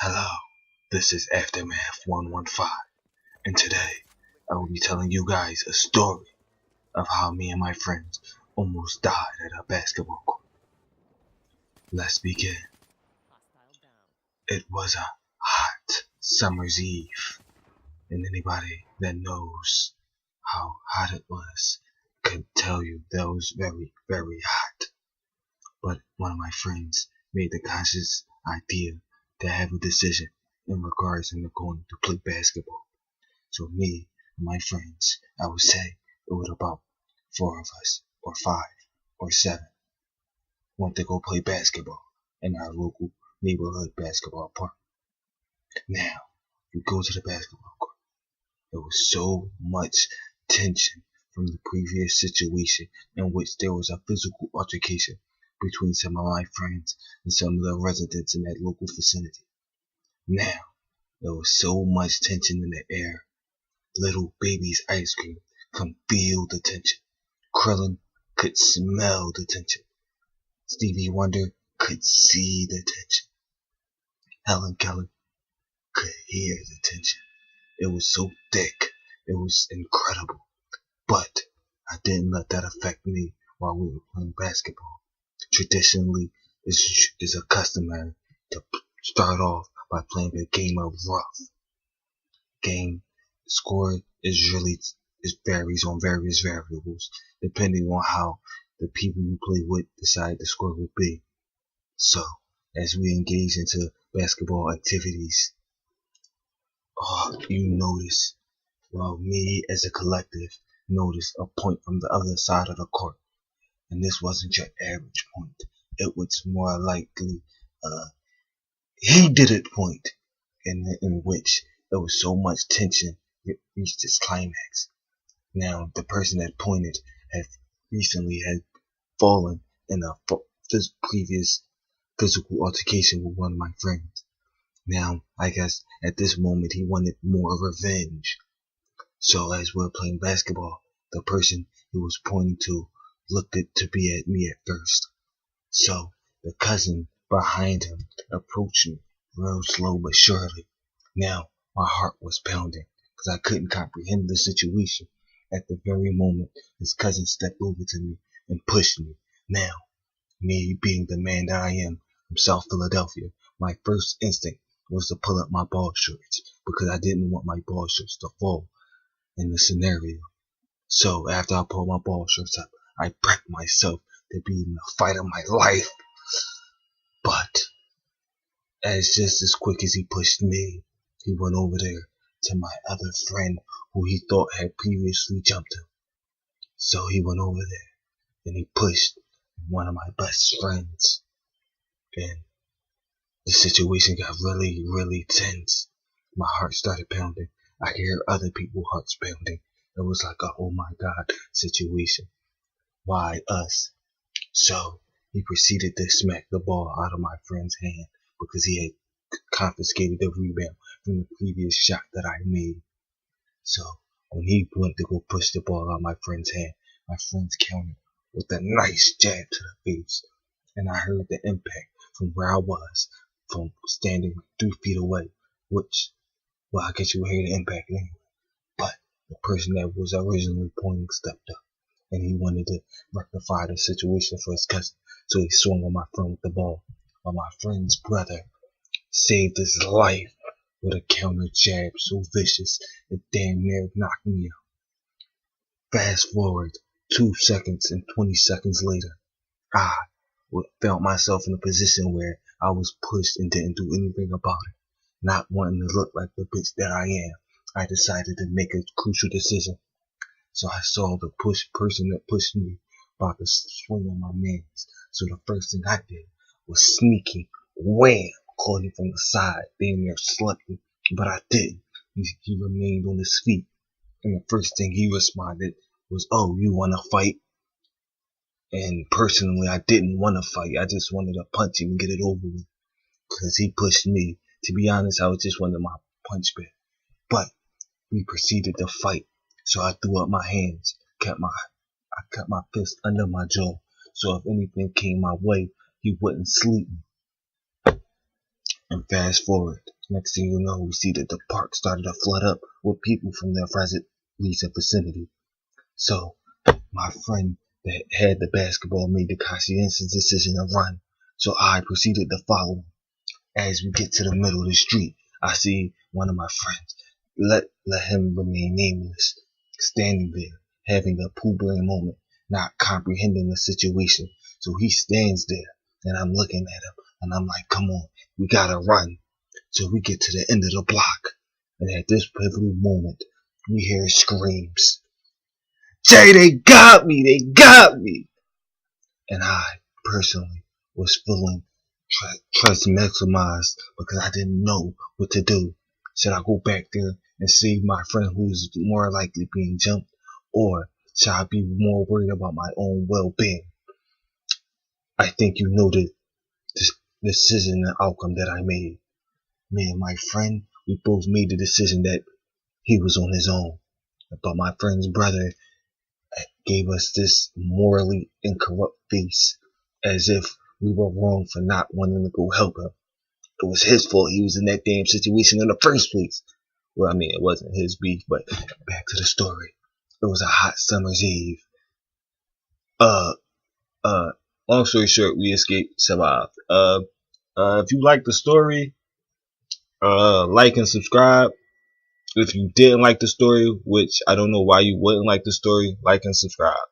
Hello, this is AfterMath115, and today I will be telling you guys a story of how me and my friends almost died at a basketball court. Let's begin. It was a hot summer's eve, and anybody that knows how hot it was could tell you that it was very, very hot. But one of my friends made the conscious idea to have a decision in regards to going to play basketball. So me and my friends, I would say it was about 4 of us, or 5, or 7, went to go play basketball in our local neighborhood basketball park. Now, we go to the basketball court. There was so much tension from the previous situation in which there was a physical altercation between some of my friends and some of the residents in that local vicinity. Now, there was so much tension in the air. Little baby's ice cream could feel the tension. Krillin could smell the tension. Stevie Wonder could see the tension. Helen Keller could hear the tension. It was so thick. It was incredible. But I didn't let that affect me while we were playing basketball. Traditionally, it's a customary to start off by playing a game of rough. Game score varies on various variables depending on how the people you play with decide the score will be. So, as we engage into basketball activities, you notice, me as a collective noticed a point from the other side of the court. And this wasn't your average point. It was more likely he did it point in which there was so much tension it reached its climax. Now, the person that pointed had recently fallen in a previous physical altercation with one of my friends. Now, I guess at this moment he wanted more revenge. So as we're playing basketball, the person he was pointing to looked to be at me at first. So the cousin behind him approached me real slow but surely. Now my heart was pounding because I couldn't comprehend the situation. At the very moment his cousin stepped over to me and pushed me. Now, me being the man that I am from South Philadelphia, my first instinct was to pull up my ball shorts because I didn't want my ball shorts to fall in the scenario. So after I pulled my ball shorts up, I prepped myself to be in the fight of my life. But just as quick as he pushed me, he went over there to my other friend who he thought had previously jumped him. So he went over there and he pushed one of my best friends. And the situation got really, really tense. My heart started pounding. I could hear other people's hearts pounding. It was like a oh my god situation. Why us? So he proceeded to smack the ball out of my friend's hand because he had confiscated the rebound from the previous shot that I made. So when he went to go push the ball out of my friend's hand, my friend's countered with a nice jab to the face. And I heard the impact from where I was, from standing 3 feet away, which, well, I guess you would hear the impact anyway. But the person that was originally pointing stepped up, and he wanted to rectify the situation for his cousin. So he swung on my friend with the ball, while my friend's brother saved his life with a counter jab so vicious it damn near knocked me out. Fast forward 2 seconds and 20 seconds later, I found myself in a position where I was pushed and didn't do anything about it. Not wanting to look like the bitch that I am, I decided to make a crucial decision. So I saw the person that pushed me about to swing on my mans. So the first thing I did was sneaking, wham, caught him from the side, damn near slept him, but I didn't. He remained on his feet. And the first thing he responded was, "Oh, you wanna fight?" And personally, I didn't want to fight. I just wanted to punch him and get it over with. Because he pushed me. To be honest, I was just wanted my punch back. But we proceeded to fight. So I threw up my hands. I kept my fist under my jaw. So if anything came my way, he wouldn't sleep me. And fast forward, next thing you know, we see that the park started to flood up with people from the recent vicinity. So my friend that had the basketball made the conscientious decision to run. So I proceeded to follow him. As we get to the middle of the street, I see one of my friends, let him remain nameless, standing there, having a poo brain moment, not comprehending the situation. So he stands there, and I'm looking at him, and I'm like, come on, we gotta run. So we get to the end of the block, and at this pivotal moment, we hear screams. Jay, they got me, they got me. And I, personally, was feeling try to maximize because I didn't know what to do. Should I go back there and save my friend who's more likely being jumped, or should I be more worried about my own well-being? I think you know the decision and outcome that I made. Me and my friend, we both made the decision that he was on his own, but my friend's brother gave us this morally incorrupt face as if we were wrong for not wanting to go help him. It was his fault he was in that damn situation in the first place. Well, I mean, it wasn't his beef, but back to the story. It was a hot summer's eve. Uh, long story short, we escaped, survived. If you like the story, like and subscribe. If you didn't like the story, which I don't know why you wouldn't like the story, like and subscribe.